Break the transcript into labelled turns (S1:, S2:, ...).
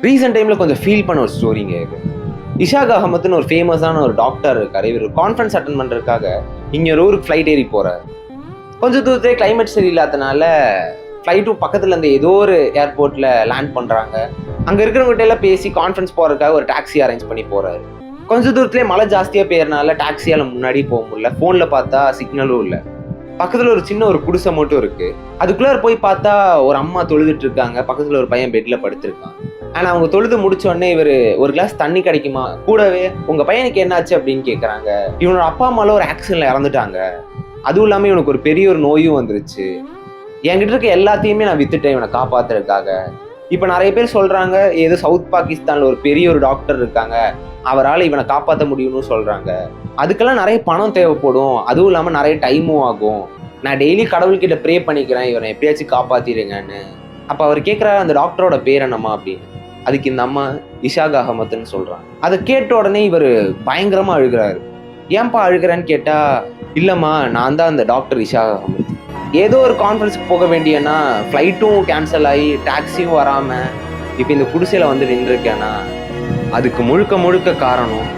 S1: Recent டைமில் கொஞ்சம் feel பண்ண ஒரு ஸ்டோரிங்க இது. இஷாக் அகமத்னு ஒரு ஃபேமஸான ஒரு டாக்டர் இருக்கார். இவர் கான்ஃபரன்ஸ் அட்டன் பண்ணுறதுக்காக இங்கே ஒரு ஊருக்கு ஃப்ளைட் ஏறி போகிறார். கொஞ்சம் தூரத்துலேயே கிளைமேட் சரியில்லாதனால ஃப்ளைட்டும் பக்கத்தில் இருந்த ஏதோ ஒரு ஏர்போர்ட்டில் லேண்ட் பண்ணுறாங்க. அங்கே இருக்கிறவங்ககிட்ட எல்லாம் பேசி கான்ஃபரன்ஸ் போகிறதுக்காக ஒரு டாக்ஸி அரேஞ்ச் பண்ணி போகிறாரு. கொஞ்சம் தூரத்துலேயே மழை ஜாஸ்தியாக பெய்யறனால டாக்ஸியால் முன்னாடி போக முடியல. ஃபோனில் பார்த்தா சிக்னலும் இல்லை. பக்கத்தில் ஒரு சின்ன ஒரு குடிசை மட்டும் இருக்குது. அதுக்குள்ளே போய் பார்த்தா ஒரு அம்மா தொழுதுட்டு இருக்காங்க. பக்கத்தில் ஒரு பையன் பெட்டில் படுத்திருக்கான். ஆனால் அவங்க தொழுது முடிச்ச உடனே இவர் ஒரு கிளாஸ் தண்ணி கிடைக்குமா, கூடவே உங்கள் பையனுக்கு என்னாச்சு அப்படின்னு கேட்குறாங்க. இவனோட அப்பா அம்மாவில் ஒரு ஆக்சிடென்ட்ல இறந்துட்டாங்க, அதுவும் இல்லாமல் இவனுக்கு ஒரு பெரிய ஒரு நோயும் வந்துருச்சு, என்கிட்ட இருக்க எல்லாத்தையுமே நான் வித்துட்டேன் இவனை காப்பாத்துறதுக்காக. இப்போ நிறைய பேர் சொல்கிறாங்க ஏதோ சவுத் பாகிஸ்தானில் ஒரு பெரிய ஒரு டாக்டர் இருக்காங்க, அவரால் இவனை காப்பாற்ற முடியும்னு சொல்கிறாங்க. அதுக்கெல்லாம் நிறைய பணம் தேவைப்படும், அதுவும் இல்லாமல் நிறைய டைமும் ஆகும். நான் டெய்லி கடவுள்கிட்ட ப்ரே பண்ணிக்கிறேன் இவனை எப்படியாச்சும் காப்பாற்றிடுங்கன்னு. அப்போ அவர் கேட்குறாரு அந்த டாக்டரோட பேர் என்னம்மா அப்படின்னு. அதுக்கு இந்த அம்மா இஷாக் அகமத்னு சொல்கிறாங்க. அதை கேட்ட உடனே இவர் பயங்கரமாக அழுகிறாரு. ஏன்பா அழுகிறேன்னு கேட்டால், இல்லைம்மா நான் தான் அந்த டாக்டர் இஷாக் அகமத். ஏதோ ஒரு கான்ஃபரன்ஸுக்கு போக வேண்டியன்னா ஃப்ளைட்டும் கேன்சல் ஆகி டாக்ஸியும் வராமல் இப்போ இந்த குடிசையில் வந்து நின்றுருக்கேன்னா அதுக்கு முழுக்க முழுக்க காரணம்